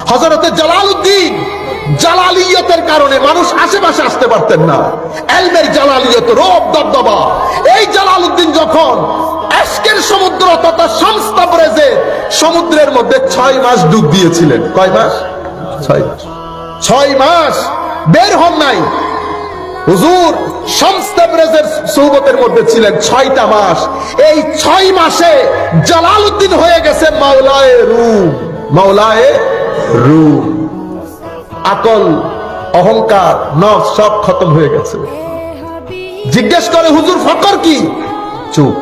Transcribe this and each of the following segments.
হযরতে জালালউদ্দিন জালালিয়তের কারণে মানুষ আশেপাশে আসতে পারতেন না। ইলমের জালালিয়ত, রূপ দবদবা। এই জালালউদ্দিন যখন এশকের সমুদ্র তথা শামস তাবরেজের সমুদ্রের মধ্যে 6 মাস ডুব দিয়েছিলেন। কয় মাস? 6 মাস। 6 মাস বের হন নাই। হুজুর শামস তাবরেজের সুহবতের মধ্যে ছিলেন 6টা মাস। এই 6 মাসে জালালউদ্দিন হয়ে গেছে মাওলায়ে রুম। মাওলায়ে রুম। আকল, অহংকার, নফস সব খতম হয়ে গেছে। জিজ্ঞেস করে হুজুর ফকর কি? চুপ।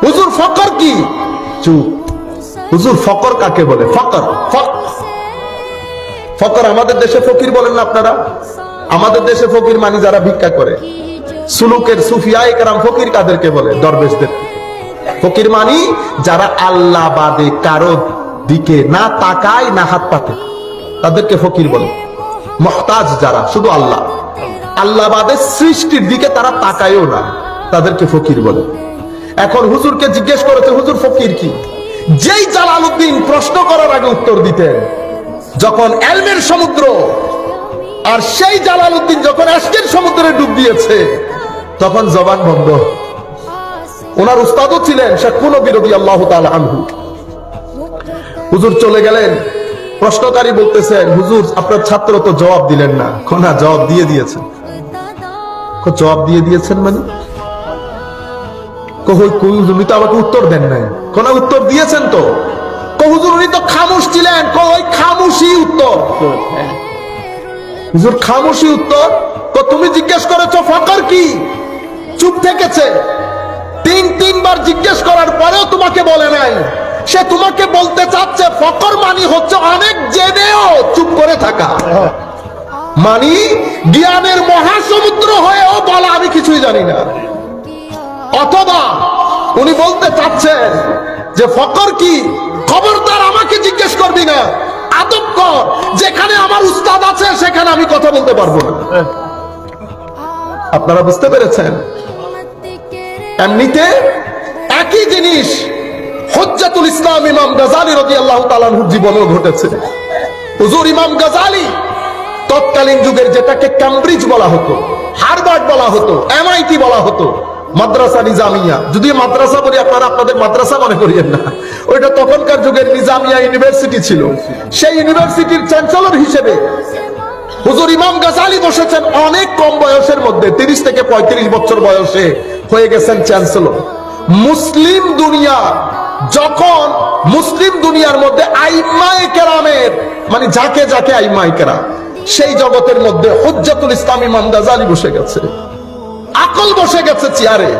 হুজুর ফকর কি? চুপ। হুজুর ফকর কাকে বলে? ফকর, ফকর আমাদের দেশে ফকির বলেন না আপনারা? আমাদের দেশে ফকির মানে যারা ভিক্ষা করে। সুলুকের সুফিয়ায়ে কেরাম ফকির কাদেরকে বলে? দরবেশদের। ফকির মানে যারা আল্লাহ বাদে কারো দিকে না তাকায়, না হাত পাতে, তাদেরকে ফকির বলে। মুহতাজ যারা, শুধু আল্লাহ, আল্লাহ বাদে সৃষ্টির দিকে তারা তাকায়ও না, তাদেরকে ফকির বলে। এখন হুজুরকে জিজ্ঞেস করেছে হুজুর ফকির কি? যেই জালালউদ্দিন প্রশ্ন করার আগে উত্তর দিতেন যখন ইলমের সমুদ্র, আর সেই জালালউদ্দিন যখন এশকের সমুদ্রে ডুব দিয়েছে তখন জবান বন্ধ। ওনার উস্তাদও ছিলেন শেখ নবী রাদিয়াল্লাহু তাআলা আনহু। হুজুর চলে গেলেন। প্রশ্নকারী বলতেছেন হুজুর আপনার ছাত্র তো জবাব দিলেন না। কোনা জবাব দিয়ে দিয়েছেন। জবাব দিয়ে দিয়েছেন মানে উনি তো আমাকে উত্তর দেন নাই। কোন উত্তর দিয়েছেন তো? হুজুর উনি তো খামোশ ছিলেন। ওই খামোশি উত্তর। হুজুর খামোশি উত্তর? তুমি জিজ্ঞেস করেছো ফকর কি? চুপ থেকেছে। তিনবার জিজ্ঞেস করার পরেও তোমাকে বলে নাই। সে তোমাকে বলতে চাচ্ছে ফকর মানি হচ্ছে অনেক জেনেও চুপ করে থাকা, মানি জ্ঞানের মহাসমুদ্র হয়েও বলা আমি কিছুই জানি না। অথবা উনি বলতে চাচ্ছেন যে ফকর কি, খবরদার আমাকে জিজ্ঞেস করবি না, আদব কর, যেখানে আমার উস্তাদ আছে সেখানে আমি কথা বলতে পারবো না। আপনারা বুঝতে পেরেছেন? এমনিতে একই জিনিস হুজ্জাতুল ইসলাম ইমাম গাজালি রাদিয়াল্লাহু তাআলা আনহুর জীবনেও ঘটেছে। হুজুর ইমাম গাজালি তৎকালীন যুগের যেটাকে ক্যামব্রিজ বলা হতো, হার্ভার্ড বলা হতো, এমআইটি বলা হতো, মাদ্রাসা নিজামিয়া। যদি মাদ্রাসা বলি আপনারা আপনাদের মাদ্রাসা মনে করিয়েন না, ওইটা তখনকার যুগের নিজামিয়া ইউনিভার্সিটি ছিল। সেই ইউনিভার্সিটির চ্যান্সেলর হিসেবে হুজুর ইমাম গাজালি বসেছেন অনেক কম বয়সের মধ্যে, 30 থেকে 35 বছর বয়সে হয়ে গেছেন চ্যান্সেলর। মুসলিম দুনিয়া যখন মুসলিম দুনিয়ার মধ্যে আইম্মায়ে কেরামের মানে যাকে যাকে আইম্মায়ে কেরাম, সেই জগতের মধ্যে হুজ্জাতুল ইসলাম ইমাম গাজালি বসে গেছে। আকল বসে গেছে চেয়ারে।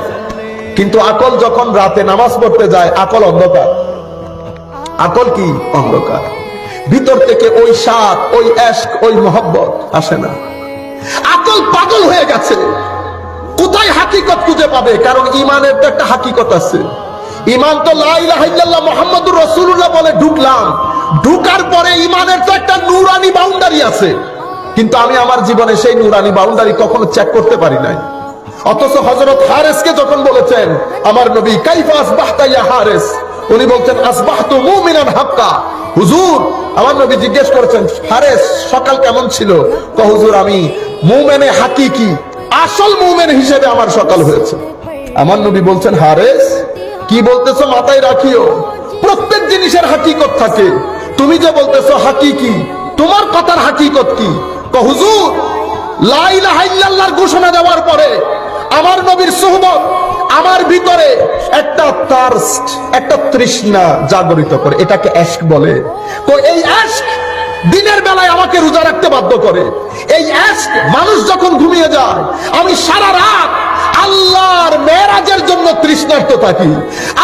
কিন্তু আকল যখন রাতে নামাজ পড়তে যায় আকল অন্ধকার। আকল কি? অন্ধকার। ভিতর থেকে ওই সাদ, ওই এশক, ওই মোহব্বত আসে না। আকল পাগল হয়ে গেছে। কোথায় হাকিকত খুঁজে পাবে? কারণ ইমানের তো একটা হাকিকত আছে। ইমান তো লা ইলাহা ইল্লাল্লাহ মুহাম্মাদুর রাসূলুল্লাহ বলে ঢুকলাম, ঢুকার পরে ইমানের তো একটা নূরানি বাউন্ডারি আছে, কিন্তু আমি আমার জীবনে সেই নূরানি বাউন্ডারি কখনো চেক করতে পারি নাই। অথচ হযরত হারেসকে যখন বলেছেন আমার নবী কাইফা আসবাহতা ইয়া হারেস, উনি বলছেন আসবাহতু মুমিনান হাক্কা। হুজুর আমার নবী জিজ্ঞেস করেছেন হারেস সকাল কেমন ছিল? হুজুর আমি মুমিনে হাকিকি, আসল মুমিন হিসেবে আমার সকাল হয়েছে। আমার নবী বলছেন হারেস কি বলতেছো মাথায় রাখিও, প্রত্যেক জিনিসের হাকিকত থাকে। তুমি যে বলতেছো হাকিকি, তোমার কথার হাকিকত কি? হুজুর লা ইলাহা ইল্লাল্লাহর ঘোষণা দেওয়ার পরে আমার নবীর সুহবত আমার ভিতরে একটা তারস্ট, একটা তৃষ্ণা জাগরিত করে, এটাকে এশক বলে। তো এই এশক দিনের বেলায় আমাকে রোজা রাখতে বাধ্য করে। এই এশক মানুষ যখন ঘুমিয়ে যায় আমি সারা রাত আল্লাহর মেরাজের জন্য তৃষ্ণার্ত থাকি,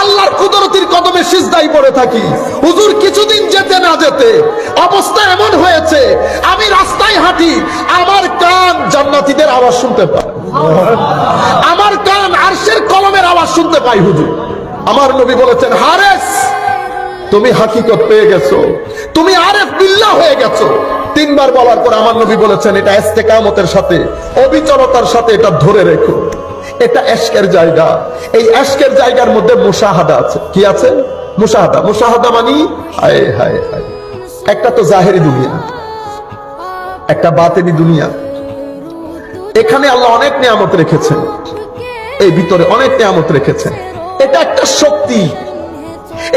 আল্লাহর কুদরতির কদমে সিজদায় পড়ে থাকি। হুজুর কিছুদিন যেতে না যেতে অবস্থা এমন হয়েছে আমি রাস্তায় হাঁটি, আমার কান জান্নাতীদের আওয়াজ শুনতে পায়, আমার কান আরশের কলমের আওয়াজ শুনতে পাই। হুজুর আমার নবী বলেছেন হারেস তুমি হাকিকত পেয়ে গেছো, তুমি আরেফ বিল্লাহ হয়ে গেছো। 3 বার বলার পর আমার নবী বলেছেন এটা ইস্তেকামতের সাথে, অবিচলতার সাথে এটা ধরে রেখো। এটা এশকের জায়গা। এই এশকের জায়গার মধ্যে মুশাহাদা আছে। কি আছে? মুশাহাদা। মুশাহাদা মানে হায় হায় হায় একটা তো জাহেরি দুনিয়া, একটা বাতেনি দুনিয়া। এখানে আল্লাহ অনেক নিয়ামত রেখেছেন, এই ভিতরে অনেক নিয়ামত রেখেছেন। এটা একটা শক্তি,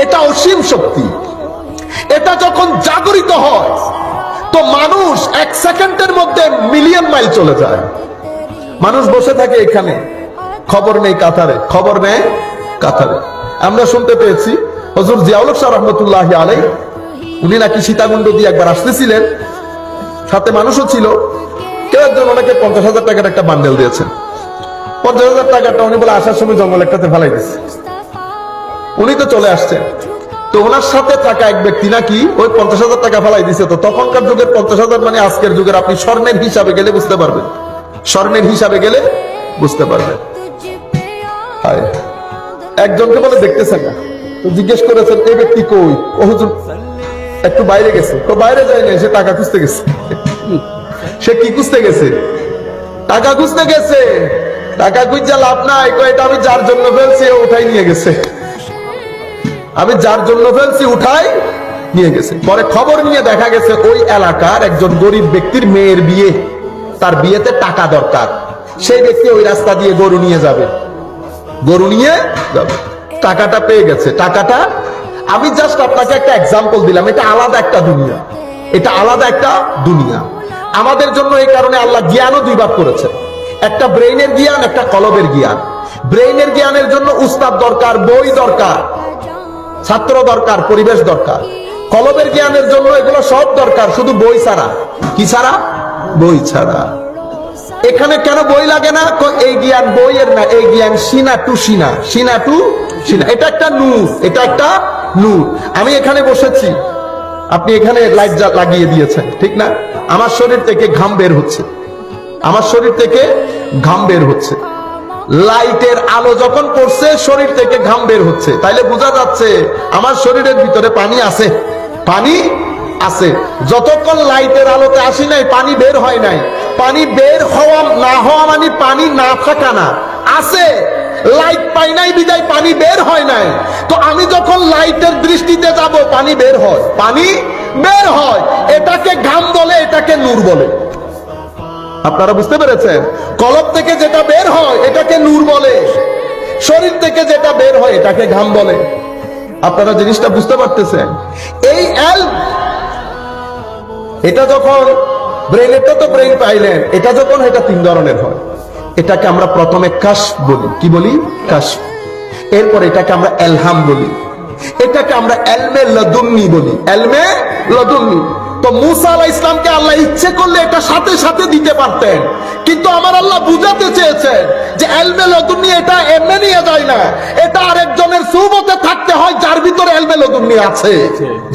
এটা অসীম শক্তি। এটা যখন জাগরিত হয় তো মানুষ এক সেকেন্ডের মধ্যে মিলিয়ন মাইল চলে যায়। মানুষ বসে থাকে এখানে, খবর নেই কাতারে, খবর নেই কাতারে। আমরা শুনতে পেয়েছি হযরত জিয়াউল হক সাহেব রহমাতুল্লাহি আলাইহি, উনি নাকি সীতাকুণ্ড দিয়ে একবার আসতেছিলেন, সাথে মানুষও ছিল। কেউ একজন ওনাকে 50,000 টাকার একটা বান্ডেল দিয়েছেন। 50,000 টাকাটা উনি বলে আসার সময় জঙ্গল একটাতে ফেলাই দিচ্ছে। উনি তো চলে আসছেন, তো ওনার সাথে থাকা এক ব্যক্তি নাকি ওই 50,000 টাকা ফেলাই দিছে। তো তখনকার যুগের 50,000 মানে আজকের যুগের আপনি স্বর্ণের হিসাবে গেলে বুঝতে পারবেন, স্বর্ণের হিসাবে গেলে বুঝতে পারবেন। একজনকে বলে দেখতেছেন না, তো জিজ্ঞেস করেছেন এই ব্যক্তি কই? ও হুজুর একটু বাইরে গেছে। তো বাইরে যায় না, সে টাকা খুঁজতে গেছে। সে কি খুঁজতে গেছে? টাকা খুঁজতে গেছে। টাকা খুঁজে লাভ নাই, এটা আমি যার জন্য ফেলছি উঠাই নিয়ে গেছে, আমি যার জন্য ফেলছি উঠাই নিয়ে গেছে। পরে খবর নিয়ে দেখা গেছে ওই এলাকার একজন গরিব ব্যক্তির মেয়ের বিয়ে, তার বিয়েতে টাকা দরকার। সেই ব্যক্তি ওই রাস্তা দিয়ে গরু নিয়ে যাবে, গরু নিয়ে যাবে, টাকাটা পেয়ে গেছে। টাকাটা আমি জাস্ট আপনাকে একটা এক্সাম্পল দিলাম। এটা আলাদা একটা দুনিয়া, এটা আলাদা একটা দুনিয়া আমাদের জন্য। এই কারণে আল্লাহ জ্ঞানও দুই ভাগ করেছে, একটা ব্রেইনের জ্ঞান, একটা কলবের জ্ঞান। ব্রেইনের জ্ঞানের জন্য উস্তাদ দরকার, বই দরকার, ছাত্র দরকার, পরিবেশ দরকার। কলবের জ্ঞানের জন্য এগুলো সব দরকার, শুধু বই ছাড়া। কি ছাড়া? বই ছাড়া। এখানে কেন বই লাগে না? এই জ্ঞান বইয়ের না, এই জ্ঞান সিনা টু সিনা, সিনা টু সিনা। এটা একটা নূর, এটা একটা নূর। আমি এখানে বসেছি, আপনি এখানে লাইট লাগিয়ে দিয়েছেন, ঠিক না? আমার শরীর থেকে ঘাম বের হচ্ছে, আমার শরীর থেকে ঘাম বের হচ্ছে। লাইটের আলো যখন পড়ছে শরীর থেকে ঘাম বের হচ্ছে, তাইলে বোঝা যাচ্ছে আমার শরীরের ভিতরে পানি আছে, পানি আছে। যতক্ষণ লাইটের আলোতে আসি নাই পানি বের হয় নাই। পানি বের হওয়া না হওয়া মানে পানি না থাকা না, আছে। লাইট পাই নাই বিদায় পানি বের হয় নাই। তো আমি যখন লাইটের দৃষ্টিতে যাব পানি বের হয়, পানি বের হয়। এটাকে ঘাম বলে, এটাকে নূর বলে। আপনারা বুঝতে পেরেছেন? কলব থেকে যেটা বের হয় এটাকে নূর বলে, শরীর থেকে যেটা বের হয় এটাকে ঘাম বলে। আপনারা জিনিসটা বুঝতে পারতেছেন? এই এটা যখন ব্রেইনেরটা তো ব্রেইন পাইলেন, এটা যখন এটা তিন ধরনের হয়। এটাকে আমরা প্রথমে কাশফ বলি। কি বলি? কাশফ। এরপর এটাকে আমরা এলহাম বলি, এটাকে আমরা এলমে লাদুন্নি বলি, এলমে লাদুন্নি। তো মুসা আলাইহিস সালামকে আল্লাহ ইচ্ছে করলে এটা সাথে সাথে দিতে পারতেন, কিন্তু আমার আল্লাহ বুঝাতে চেয়েছেন যে এলমে লাদুন্নি এটা এমনি নিয়ে যায় না, এটা আরেকজনের সুহবতে থাকতে হয় যার ভিতরে এলমে লাদুন্নি আছে,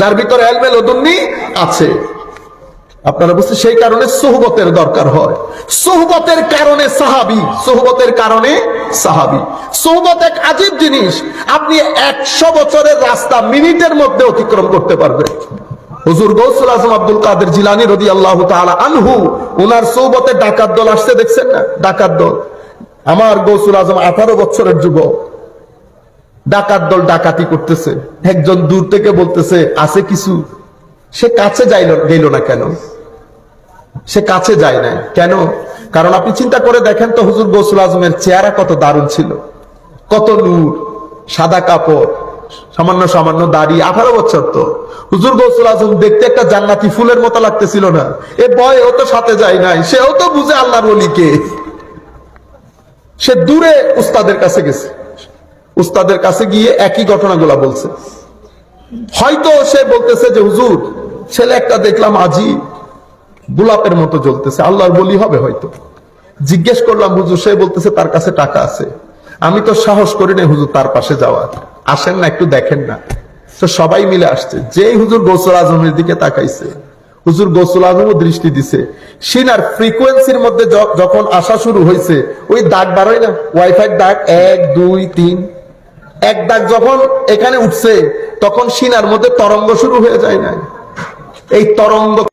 যার ভিতরে এলমে লাদুন্নি আছে। আপনারা বুঝতে, সেই কারণে সোহবতের দরকার হয়। সোহবতের কারণে সাহাবী, সোহবতের কারণে সাহাবী। সোহবত এক আজীব জিনিস। আপনি 100 বছরের রাস্তা মিনিটের মধ্যে অতিক্রম করতে পারবেন। হুজুর গৌসুল আজম আব্দুল কাদের জিলানী রাদিয়াল্লাহু তাআলা আনহু, ওনার সোহবতে ডাকাত দল আসছে, দেখছেন না? ডাকাত দল। আমার গৌসুল আজম 18 বছরের যুবক, ডাকাত দল ডাকাতি করতেছে। একজন দূর থেকে বলতেছে আছে কিছু। সে কাছে গেল না কেন? সে কাছে যায় না কেন? কারণ আপনি চিন্তা করে দেখেন তো, হুজুর গৌসুল আজমের চেহারা কত দারুণ ছিল, কত নূর, সাদা কাপড়, সামান্য সামান্য দাড়ি, 18 বছর। তো হুজুর গৌসুল আজম দেখতে একটা জান্নাতি ফুলের মতো লাগতেছিল না? এ বয়ও তো সাথে যায় নাই, সেও তো বুঝে আল্লাহর ওলিকে। সে দূরে উস্তাদের কাছে গেছে, উস্তাদের কাছে গিয়ে একই ঘটনাগুলা বলছে। হয়তো সে বলতেছে যে হুজুর ছেলে একটা দেখলাম আজি গোলাপের মতো জ্বলতেছে, আল্লাহর বলি হবে হয়তো। জিজ্ঞেস করলাম হুজুর, সে বলতেছে তার কাছে টাকা আছে। আমি তো সাহস করি না হুজুর তার পাশে যাওয়ার, আসেন না একটু দেখেন না। তো সবাই মিলে আসছে, যেই হুজুর গৌসুল আজমের দিকে তাকাইছে, হুজুর গৌসুল আজমও দৃষ্টি দিছে। সিনার ফ্রিকোয়েন্সির মধ্যে যখন আসা শুরু হয়েছে, ওই দাগ বাড়ায় না, ওয়াইফাই দাগ 1 2 3, এক দাগ যখন এখানে উঠছে তখন সিনার মধ্যে তরঙ্গ শুরু হয়ে যায় না? এই তরঙ্গ